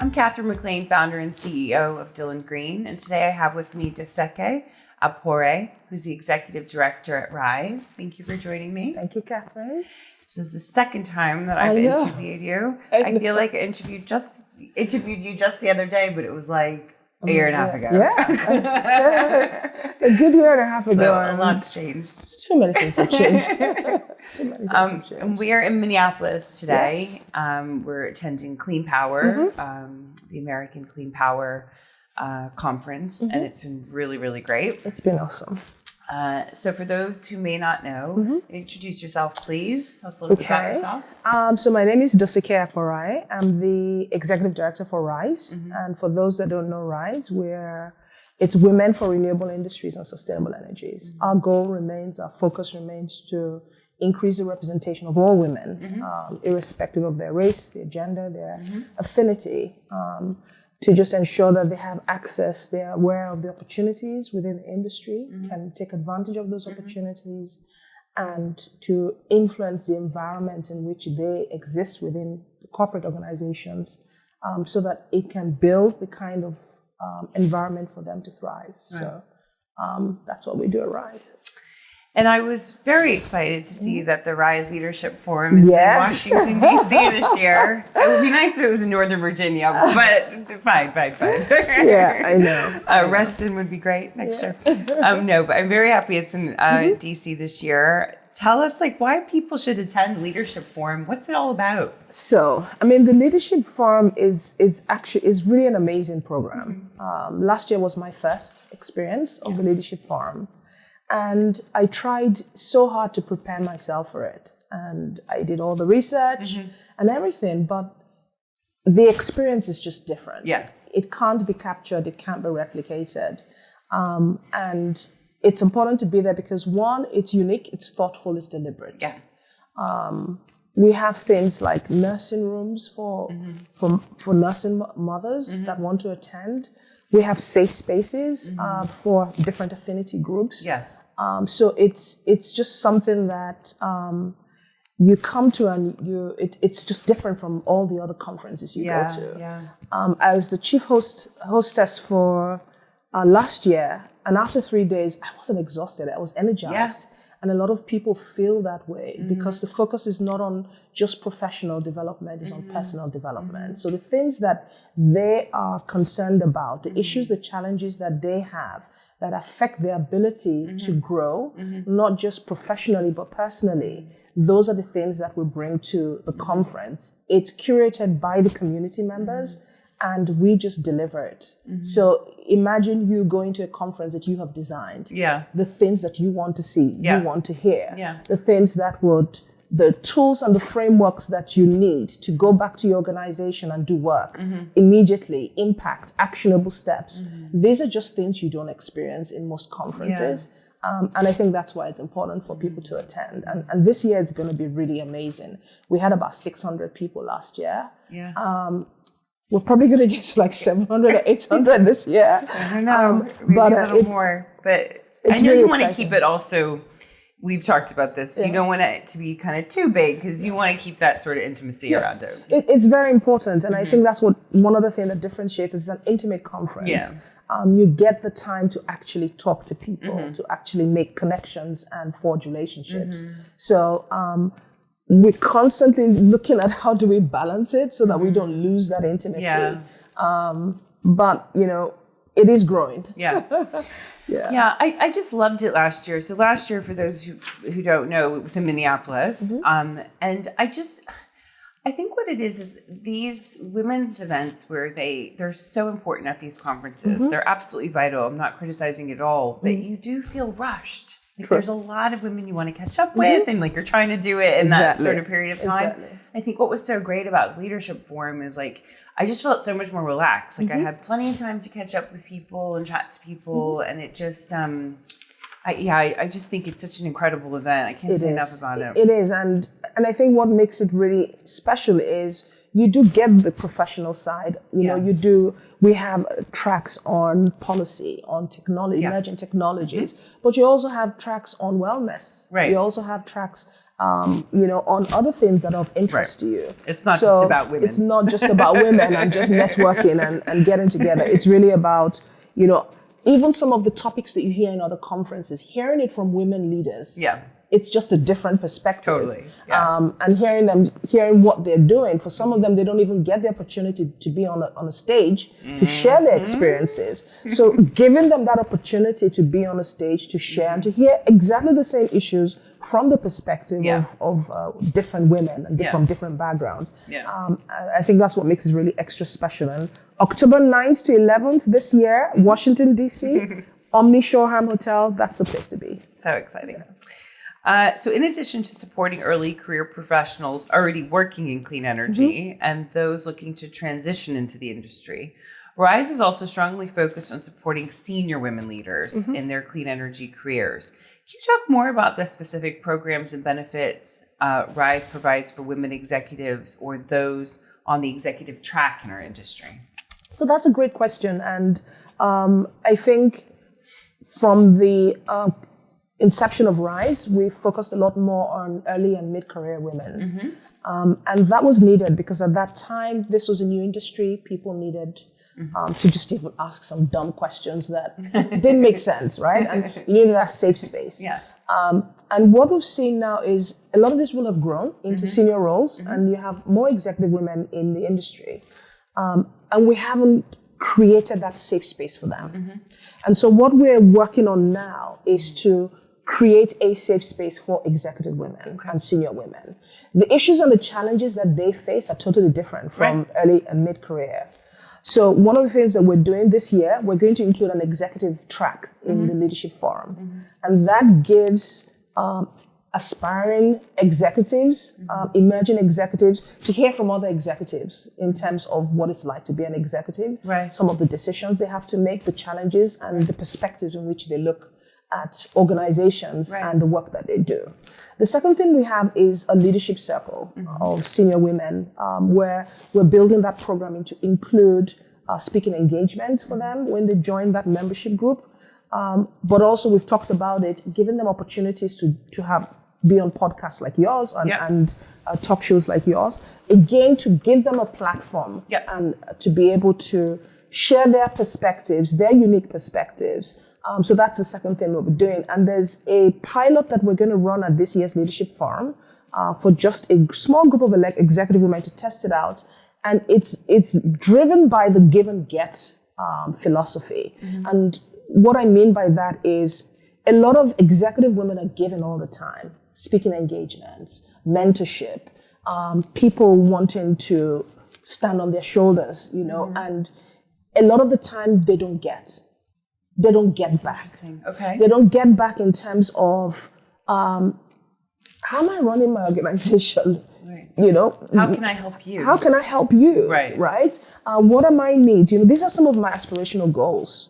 I'm Catherine McLean, founder and CEO of Dillon Green, and today I have with me Doseke Akporiaye, who's the Executive Director at WRISE. Thank you for joining me. Thank you, Catherine. This is the second time that I've interviewed you. I feel like I interviewed you just the other day, but it was like a year and a half ago. Yeah. A good year and a half ago. So a lot's changed. Too many things have changed. And we are in Minneapolis today. Yes. We're attending Cleanpower, the American Cleanpower conference, and it's been really, really great. It's been awesome. So for those who may not know, introduce yourself, please. Tell us a little bit about yourself. So my name is Doseke Akporiaye. I'm the Executive Director for WRISE. And for those that don't know WRISE, it's Women for Renewable Industries and Sustainable Energies. Our focus remains to increase the representation of all women, irrespective of their race, their gender, their affinity, to just ensure that they have access, they're aware of the opportunities within the industry, can take advantage of those opportunities, and to influence the environment in which they exist within the corporate organizations, so that it can build the kind of environment for them to thrive. Right. So that's what we do at WRISE. And I was very excited to see that the WRISE Leadership Forum is in Washington, D.C. this year. It would be nice if it was in Northern Virginia, but fine. Yeah, I know. Reston would be great next year. No, but I'm very happy it's in D.C. this year. Tell us, why people should attend Leadership Forum. What's it all about? So, the Leadership Forum is really an amazing program. Last year was my first experience of the Leadership Forum. And I tried so hard to prepare myself for it. And I did all the research and everything, but the experience is just different. Yeah. It can't be captured, it can't be replicated. And it's important to be there because one, it's unique, it's thoughtful, it's deliberate. Yeah. We have things like nursing rooms for nursing mothers that want to attend. We have safe spaces for different affinity groups. Yeah. So it's just something that you come to, and it's just different from all the other conferences you go to. Yeah. I was the chief hostess for last year, and after 3 days, I wasn't exhausted. I was energized. Yeah. And a lot of people feel that way because the focus is not on just professional development, it's on personal development. So the things that they are concerned about, the issues, the challenges that they have that affect their ability to grow, not just professionally, but personally, those are the things that we bring to the conference. It's curated by the community members, and we just deliver it. So imagine you going to a conference that you have designed. Yeah. The things that you want to see, you want to hear. Yeah. The things the tools and the frameworks that you need to go back to your organization and do work immediately, impact, actionable steps. These are just things you don't experience in most conferences. Yeah. And I think that's why it's important for people to attend. And this year it's going to be really amazing. We had about 600 people last year. Yeah. We're probably going to get to 700 or 800 this year. I don't know, maybe a little more. But I know you want to keep it also, we've talked about this, you don't want it to be kind of too big because you want to keep that sort of intimacy around it. It's very important. And I think that's one other thing that differentiates. It's an intimate conference. Yeah. You get the time to actually talk to people, to actually make connections and forge relationships. So, we're constantly looking at how do we balance it so that we don't lose that intimacy. Yeah. But, it is growing. Yeah. Yeah, I just loved it last year. So last year, for those who don't know, it was in Minneapolis. And I think what it is these women's events where they're so important at these conferences. They're absolutely vital. I'm not criticizing it at all, but you do feel rushed. There's a lot of women you want to catch up with, and you're trying to do it in that sort of period of time. Exactly. I think what was so great about Leadership Forum is I just felt so much more relaxed. I had plenty of time to catch up with people and chat to people, and it just I just think it's such an incredible event. I can't say enough about it. It is, and I think what makes it really special is you do get the professional side. We have tracks on policy, on technology, emerging technologies, but you also have tracks on wellness. Right. You also have tracks on other things that are of interest to you. It's not just about women. It's not just about women and just networking and getting together. It's really about, even some of the topics that you hear in other conferences, hearing it from women leaders. Yeah. It's just a different perspective. Totally. Yeah. And hearing what they're doing. For some of them, they don't even get the opportunity to be on a stage to share their experiences. So giving them that opportunity to be on a stage, to share and to hear exactly the same issues from the perspective of different women and from different backgrounds. Yeah. I think that's what makes it really extra special. And October 9th to 11th this year, Washington, D.C., Omni Shoreham Hotel, that's the place to be. So exciting. So in addition to supporting early career professionals already working in clean energy and those looking to transition into the industry, WRISE is also strongly focused on supporting senior women leaders in their clean energy careers. Can you talk more about the specific programs and benefits WRISE provides for women executives or those on the executive track in our industry? So that's a great question. And I think from the inception of WRISE, we focused a lot more on early and mid-career women. And that was needed because at that time, this was a new industry. People needed to just even ask some dumb questions that didn't make sense, right? And you needed that safe space. Yeah. And what we've seen now is a lot of this will have grown into senior roles, and you have more executive women in the industry. And we haven't created that safe space for them. And so what we're working on now is to create a safe space for executive women and senior women. The issues and the challenges that they face are totally different from early and mid-career. So one of the things that we're doing this year, we're going to include an executive track in the Leadership Forum. And that gives aspiring executives, emerging executives, to hear from other executives in terms of what it's like to be an executive, some of the decisions they have to make, the challenges, and the perspectives in which they look at organizations and the work that they do. The second thing we have is a leadership circle of senior women, where we're building that program to include speaking engagements for them when they join that membership group. But also we've talked about it, giving them opportunities to be on podcasts like yours and talk shows like yours. Again, to give them a platform and to be able to share their perspectives, their unique perspectives. So that's the second thing we'll be doing. And there's a pilot that we're going to run at this year's Leadership Forum for just a small group of executive women to test it out. And it's driven by the give and get philosophy. And what I mean by that is a lot of executive women are given all the time, speaking engagements, mentorship, people wanting to stand on their shoulders, and a lot of the time they don't get back. Okay. They don't get back in terms of how am I running my organization? How can I help you? How can I help you? Right. What are my needs? These are some of my aspirational goals.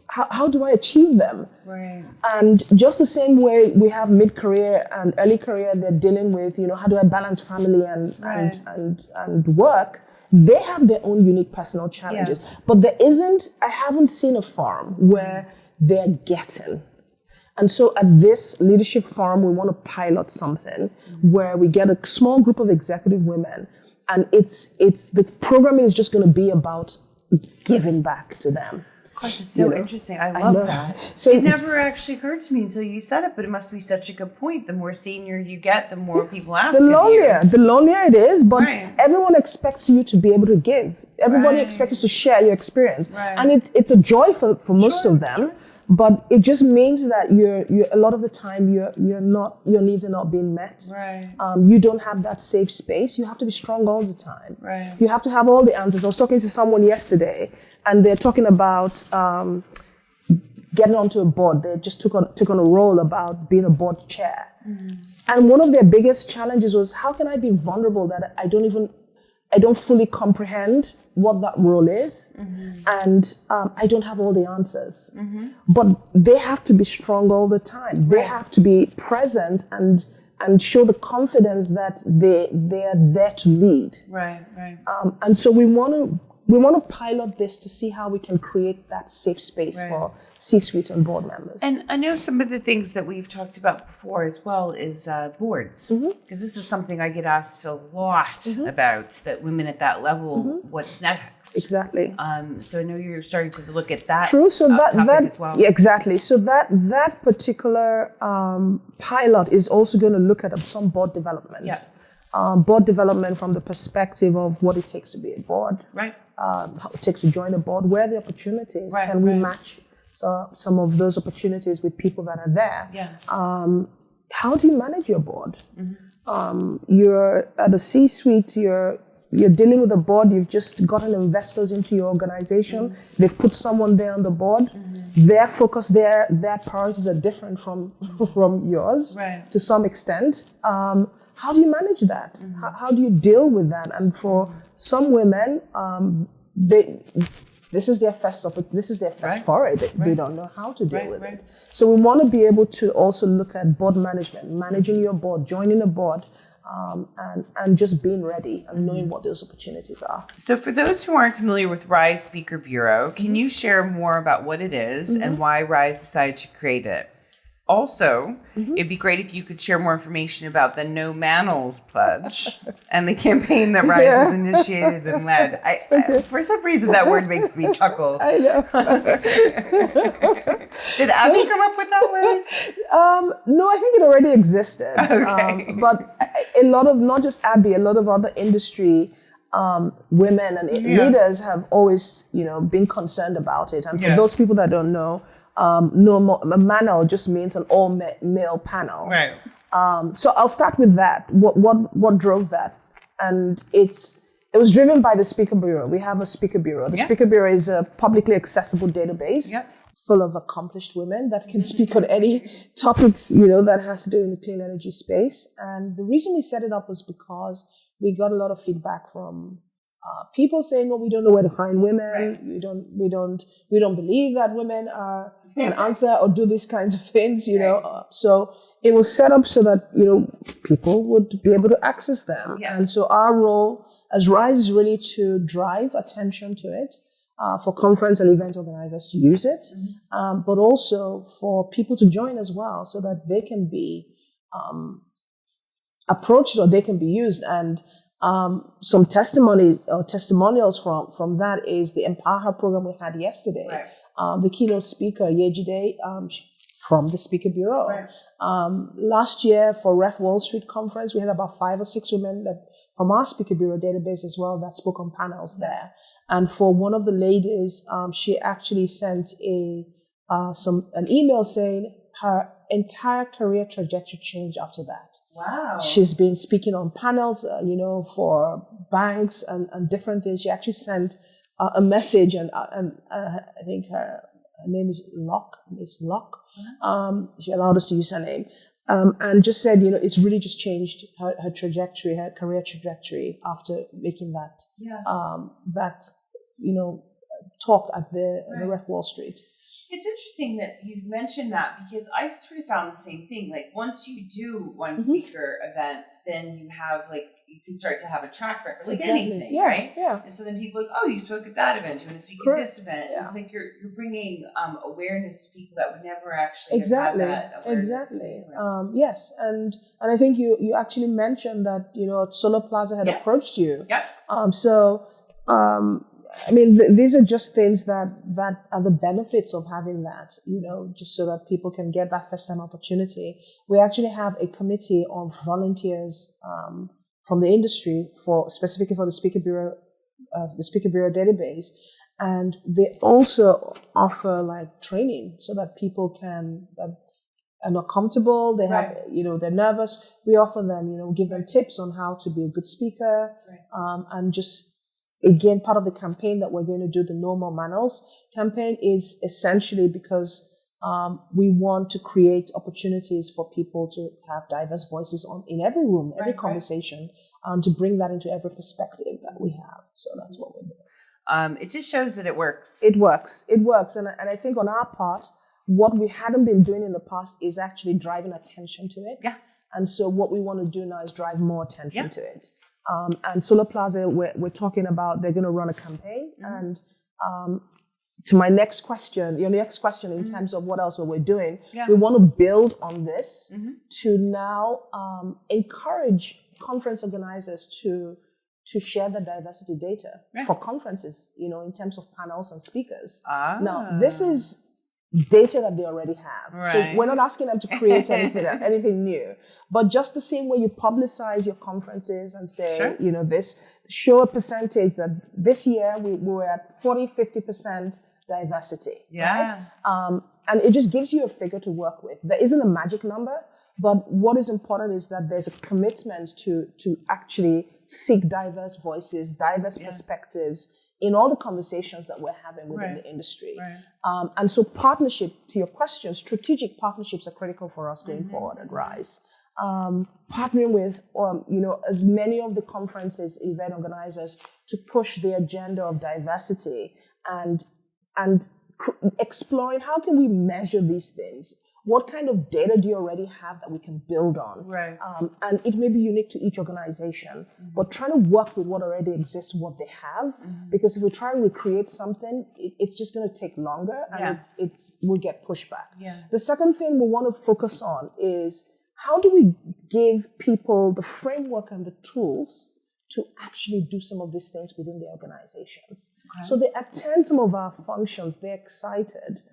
How do I achieve them? Right. And just the same way we have mid-career and early career, they're dealing with, how do I balance family and work? They have their own unique personal challenges. But I haven't seen a forum where they're getting. And so at this Leadership Forum, we want to pilot something where we get a small group of executive women, and the program is just going to be about giving back to them. Gosh, it's so interesting. I love that. So it never actually occurred to me until you said it, but it must be such a good point. The more senior you get, the more people ask the lonelier it is, but everyone expects you to be able to give. Everybody expects you to share your experience. And it's a joy for most of them. But it just means that you're a lot of the time your needs are not being met. You don't have that safe space. You have to be strong all the time. You have to have all the answers. I was talking to someone yesterday, and they're talking about getting onto a board. They just took on a role about being a board chair. And one of their biggest challenges was, how can I be vulnerable that I don't fully comprehend what that role is, and I don't have all the answers. But they have to be strong all the time. They have to be present and show the confidence that they are there to lead. And so we want to we want to pilot this to see how we can create that safe space for C-suite and board members. And I know some of the things that we've talked about before as well is boards, because this is something I get asked a lot about, that women at that level, what's next? Exactly. So I know you're starting to look at that. True. So that as well. Yeah, exactly. So that particular pilot is also going to look at some board development. Yeah. Board development from the perspective of what it takes to be a board. Right. How it takes to join a board, where are the opportunities? Can we match some of those opportunities with people that are there? Yeah. How do you manage your board? You're at the C-suite, you're dealing with a board, you've just gotten investors into your organization, they've put someone there on the board, their focus, their priorities are different from yours to some extent. How do you manage that? How do you deal with that? And for some women, this is their first foray. They don't know how to deal with it. So we want to be able to also look at board management, managing your board, joining a board, and just being ready and knowing what those opportunities are. So for those who aren't familiar with WRISE Speaker Bureau, can you share more about what it is and why WRISE decided to create it? Also, it'd be great if you could share more information about the No Manels pledge and the campaign that WRISE has initiated and led. I, for some reason, that word makes me chuckle. I know. Did Abby come up with that word? No, I think it already existed. Okay. But a lot of, not just Abby, a lot of other industry women and leaders have always, been concerned about it. And for those people that don't know, Manel just means an all-male panel. Right. So I'll start with that. What drove that? And it was driven by the Speaker Bureau. We have a Speaker Bureau. The Speaker Bureau is a publicly accessible database full of accomplished women that can speak on any topics, that has to do in the clean energy space. And the reason we set it up was because we got a lot of feedback from people saying, "Well, we don't know where to find women. We don't believe that women can answer or do these kinds of things." So it was set up so that people would be able to access them. And so our role as WRISE is really to drive attention to it, for conference and event organizers to use it, but also for people to join as well, so that they can be approached or they can be used. And some testimonials from that is the Empower Her program we had yesterday. The keynote speaker, Yejide, from the Speaker Bureau. Last year for Ref Wall Street conference, we had about 5 or 6 women from our Speaker Bureau database as well that spoke on panels there. And for one of the ladies, she actually sent an email saying her entire career trajectory changed after that. Wow. She's been speaking on panels, for banks and different things. She actually sent a message, and I think her name is Locke, Miss Locke. She allowed us to use her name. And just said, it's really just changed her trajectory, her career trajectory after making that, talk at the Ref Wall Street. It's interesting that you mentioned that, because I sort of found the same thing. Like, once you do one speaker event, then you have you can start to have a track record, like anything, right? Yeah. And so then people are like, "Oh, you spoke at that event. You want to speak at this event?" Yeah. It's like you're bringing awareness to people that would never actually have had that awareness. Exactly. Yes, and I think you actually mentioned that Solarplaza had approached you. These are just things that are the benefits of having that, just so that people can get that first-time opportunity. We actually have a committee of volunteers from the industry specifically for the Speaker Bureau database, and they also offer training so that people are not comfortable. They have, they're nervous. We offer them, give them tips on how to be a good speaker, and just. Again, part of the campaign that we're going to do, the No More Manels campaign, is essentially because we want to create opportunities for people to have diverse voices in every room, every conversation, to bring that into every perspective that we have. So that's what we're doing. It just shows that it works. It works. And I think on our part, what we hadn't been doing in the past is actually driving attention to it. Yeah. And so what we want to do now is drive more attention to it. And Solarplaza, we're talking about they're going to run a campaign. And to my next question, your next question in terms of what else we're doing, we want to build on this to now encourage conference organizers to share the diversity data for conferences, in terms of panels and speakers. Now, this is data that they already have. So we're not asking them to create anything new, but just the same way you publicize your conferences and say, show a percentage that this year we were at 40-50% diversity, right? And it just gives you a figure to work with. There isn't a magic number, but what is important is that there's a commitment to actually seek diverse voices, diverse perspectives in all the conversations that we're having within the industry. And so partnership, to your question, strategic partnerships are critical for us going forward at WRISE. Partnering with, as many of the conferences, event organizers to push the agenda of diversity and exploring how can we measure these things. What kind of data do you already have that we can build on? And it may be unique to each organization, but trying to work with what already exists, what they have, because if we try and recreate something, it's just going to take longer and we'll get pushback. The second thing we want to focus on is how do we give people the framework and the tools to actually do some of these things within their organizations. So they attend some of our functions, they're excited,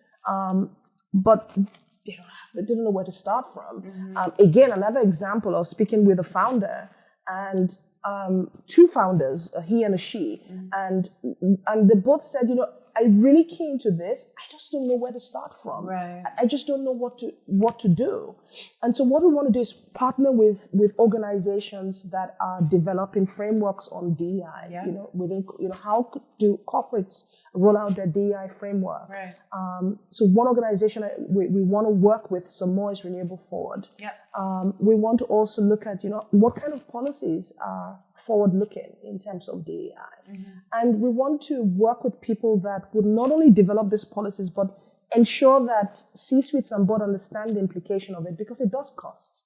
but they don't know where to start from. Again, another example, I was speaking with a founder and two founders, a he and a she, and they both said, I'm really keen to this. I just don't know where to start from. I just don't know what to do. And so what we want to do is partner with organizations that are developing frameworks on DEI. Within how do corporates roll out their DEI framework? So one organization we want to work with some more is Renewable Forward. We want to also look at what kind of policies are forward-looking in terms of DEI, and we want to work with people that would not only develop these policies but ensure that C-suites and board understand the implication of it because it does cost.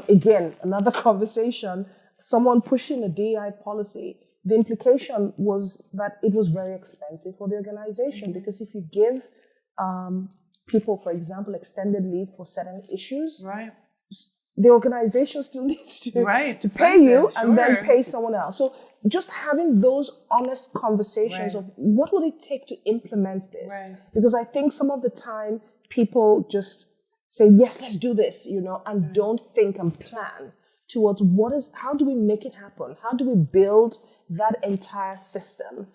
Again, another conversation. Someone pushing a DEI policy. The implication was that it was very expensive for the organization because if you give people, for example, extended leave for certain issues, the organization still needs to pay you and then pay someone else. So just having those honest conversations of what would it take to implement this? Because I think some of the time people just say, yes, let's do this, and don't think and plan towards how do we make it happen? How do we build that entire system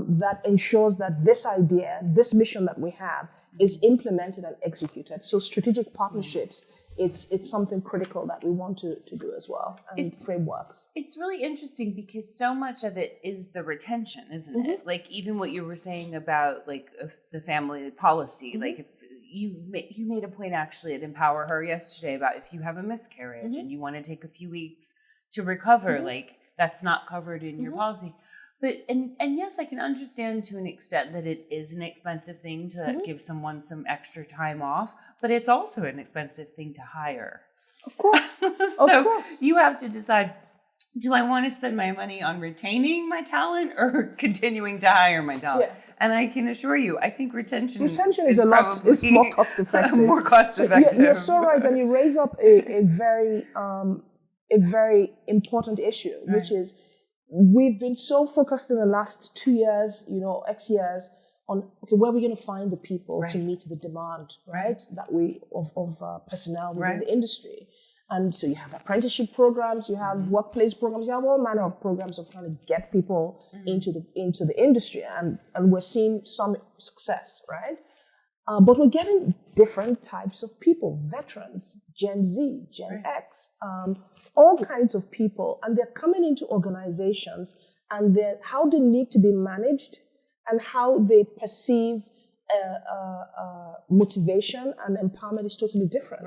that ensures that this idea, this mission that we have is implemented and executed. So strategic partnerships, it's something critical that we want to do as well. And it's frameworks. It's really interesting because so much of it is the retention, isn't it? Like even what you were saying about like the family policy, like if you made a point actually at Empower Her yesterday about if you have a miscarriage and you want to take a few weeks to recover, like that's not covered in your policy. But and yes, I can understand to an extent that it is an expensive thing to give someone some extra time off, but it's also an expensive thing to hire. Of course. So you have to decide, do I want to spend my money on retaining my talent or continuing to hire my talent? And I can assure you, I think retention is it's more cost effective. More cost effective. You're so right, and you raise up a very important issue, which is we've been so focused in the last 2 years, X years, on where we're going to find the people to meet the demand, that we of personnel within the industry. And so you have apprenticeship programs, you have workplace programs, you have all manner of programs of trying to get people into the industry, and we're seeing some success, right? But we're getting different types of people, veterans, Gen Z, Gen X, all kinds of people, and they're coming into organizations, and how they need to be managed and how they perceive motivation and empowerment is totally different.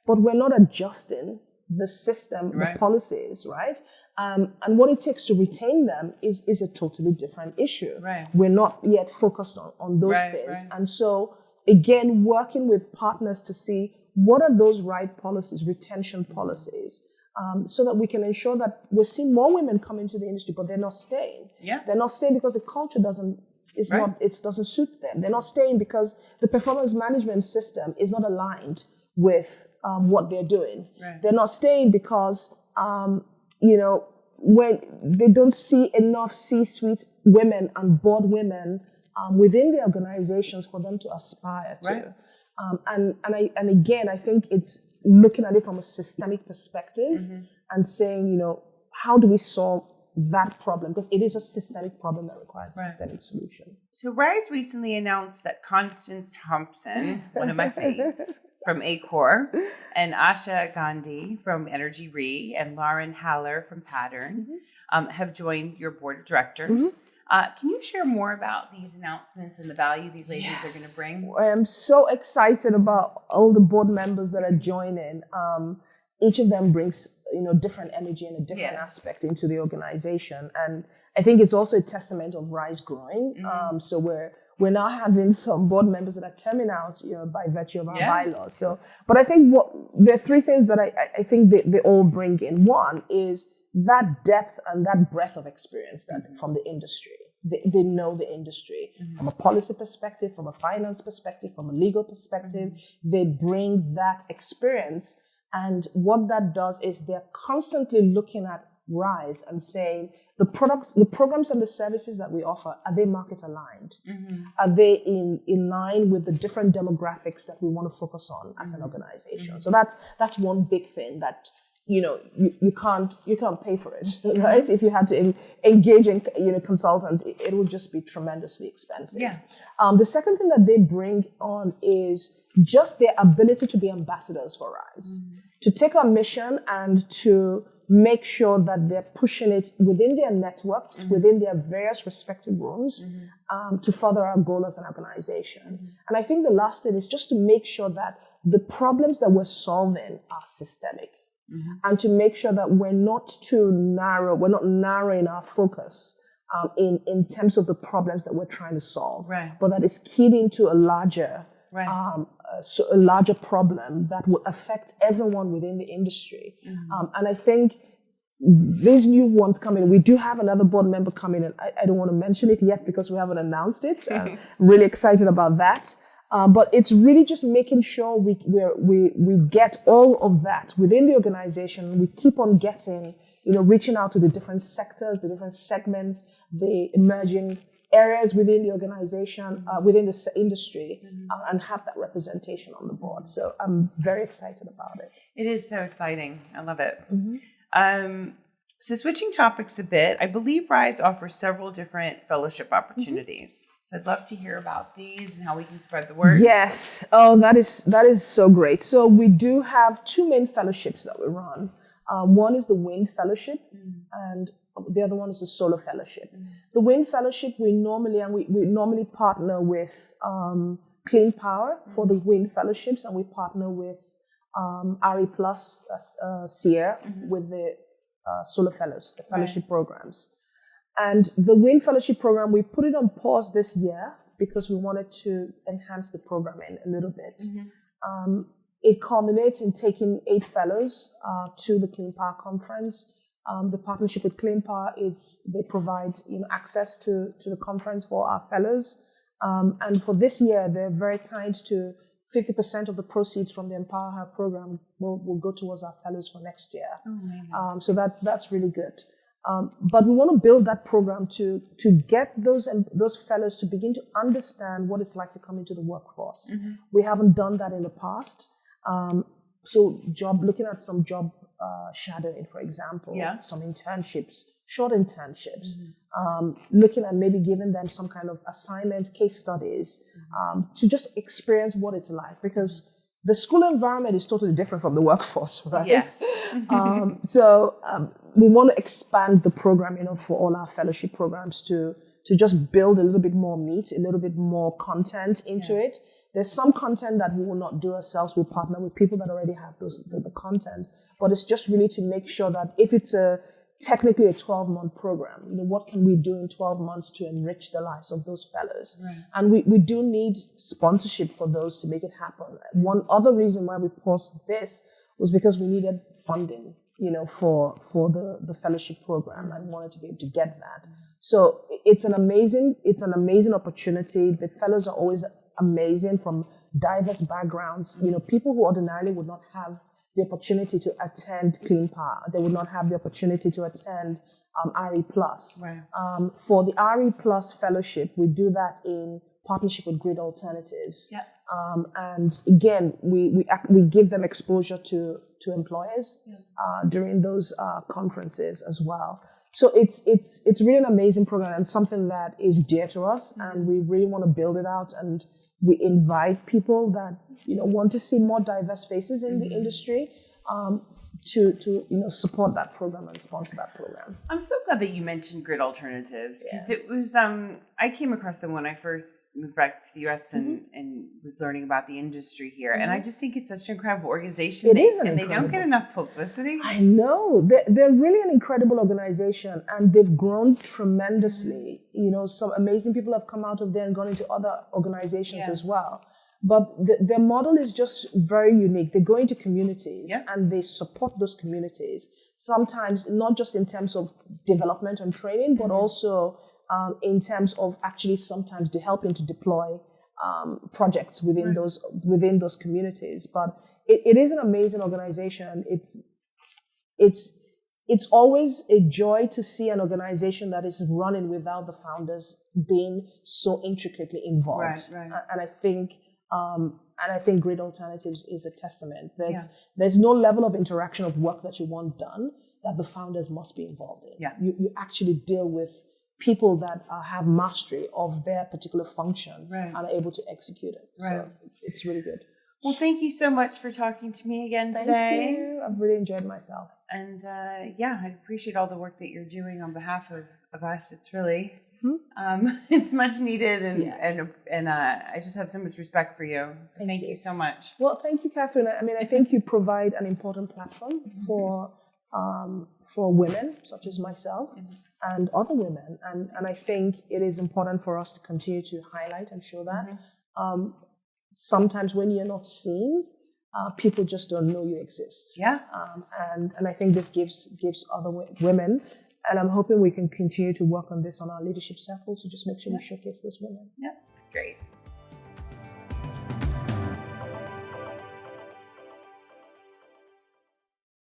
But we're not adjusting the system, the policies, right? And what it takes to retain them is a totally different issue. We're not yet focused on those things. And so, again, working with partners to see what are those right policies, retention policies, so that we can ensure that we're seeing more women come into the industry, but they're not staying. Yeah. They're not staying because the culture doesn't suit them. They're not staying because the performance management system is not aligned with what they're doing. Right. They're not staying because, when they don't see enough C-suite women and board women within the organizations for them to aspire to. Right. And again, I think it's looking at it from a systemic perspective and saying, how do we solve that problem? Because it is a systemic problem that requires a systemic solution. So WRISE recently announced that Constance Thompson, one of my faves, from ACORE, and Asha Gandhi from energyRe, and Lauren Haller from Pattern have joined your board of directors. Can you share more about these announcements and the value these ladies are going to bring? I am so excited about all the board members that are joining. Each of them brings, different energy and a different aspect into the organization. And I think it's also a testament of WRISE growing. So we're now having some board members that are terming out, by virtue of our bylaws. So, but I think there are three things that I think they all bring in. One is that depth and that breadth of experience that from the industry. They know the industry from a policy perspective, from a finance perspective, from a legal perspective. They bring that experience. And what that does is they're constantly looking at WRISE and saying, the programs and the services that we offer, are they market aligned? Are they in line with the different demographics that we want to focus on as an organization? So that's one big thing that you can't pay for it, right? If you had to engage in consultants, it would just be tremendously expensive. The second thing that they bring on is just their ability to be ambassadors for WRISE, to take our mission and to make sure that they're pushing it within their networks, within their various respective rooms, to further our goal as an organization. And I think the last thing is just to make sure that the problems that we're solving are systemic. And to make sure that we're not not narrowing our focus in terms of the problems that we're trying to solve, but that is keyed into a larger problem that will affect everyone within the industry. And I think these new ones coming, we do have another board member coming in. I don't want to mention it yet because we haven't announced it. I'm really excited about that. But it's really just making sure we get all of that within the organization. We keep on getting, reaching out to the different sectors, the different segments, the emerging areas within the organization, within the industry, and have that representation on the board. So I'm very excited about it. It is so exciting. I love it. So switching topics a bit, I believe WRISE offers several different fellowship opportunities. So I'd love to hear about these and how we can spread the word. Yes. Oh, that is so great. So we do have two main fellowships that we run. One is the Wind Fellowship, and the other one is the Solar Fellowship. The Wind Fellowship, we normally partner with Cleanpower for the Wind Fellowships, and we partner with RE Plus, Sierra, with the Solar Fellows, the fellowship programs. And the Wind Fellowship program, we put it on pause this year because we wanted to enhance the programming a little bit. It culminates in taking 8 fellows to the Cleanpower conference. The partnership with Cleanpower is they provide access to the conference for our fellows. And for this year, they're very kind to 50% of the proceeds from the Empower Her program will go towards our fellows for next year. So that's really good. But we want to build that program to get those fellows to begin to understand what it's like to come into the workforce. We haven't done that in the past. So looking at some job shadowing, for example, some internships, short internships, looking at maybe giving them some kind of assignments, case studies, to just experience what it's like, because the school environment is totally different from the workforce, right? Yes. So we want to expand the program, for all our fellowship programs to just build a little bit more meat, a little bit more content into it. There's some content that we will not do ourselves. We'll partner with people that already have the content. But it's just really to make sure that if it's technically a 12-month program, what can we do in 12 months to enrich the lives of those fellows? And we do need sponsorship for those to make it happen. One other reason why we paused this was because we needed funding. for the fellowship program and wanted to be able to get that. So it's an amazing opportunity. The fellows are always amazing from diverse backgrounds. People who ordinarily would not have the opportunity to attend Cleanpower. They would not have the opportunity to attend RE Plus. Right. For the RE Plus fellowship, we do that in partnership with Grid Alternatives. Yep. And again, we give them exposure to employers during those conferences as well. So it's really an amazing program and something that is dear to us, and we really want to build it out. And we invite people that want to see more diverse faces in the industry to support that program and sponsor that program. I'm so glad that you mentioned Grid Alternatives, because it was I came across them when I first moved back to the US and was learning about the industry here, and I just think it's such an incredible organization. They don't get enough publicity. I know. They're really an incredible organization, and they've grown tremendously. Some amazing people have come out of there and gone into other organizations as well. But their model is just very unique. They go into communities and they support those communities, sometimes not just in terms of development and training, but also in terms of actually sometimes helping to deploy projects within those communities. But it is an amazing organization. It's always a joy to see an organization that is running without the founders being so intricately involved. Right. And I think Grid Alternatives is a testament that there's no level of interaction of work that you want done that the founders must be involved in. Yeah. You actually deal with people that have mastery of their particular function and are able to execute it. Right. So it's really good. Well, thank you so much for talking to me again today. Thank you. I've really enjoyed myself. And I appreciate all the work that you're doing on behalf of us. It's really... it's much needed, and I just have so much respect for you. So thank you so much. Well, thank you, Catherine. I think you provide an important platform for women such as myself and other women, and I think it is important for us to continue to highlight and show that. Sometimes when you're not seen, people just don't know you exist. Yeah. And I think this gives other women. And I'm hoping we can continue to work on this on our leadership circles to just make sure we showcase those women. Yeah, great.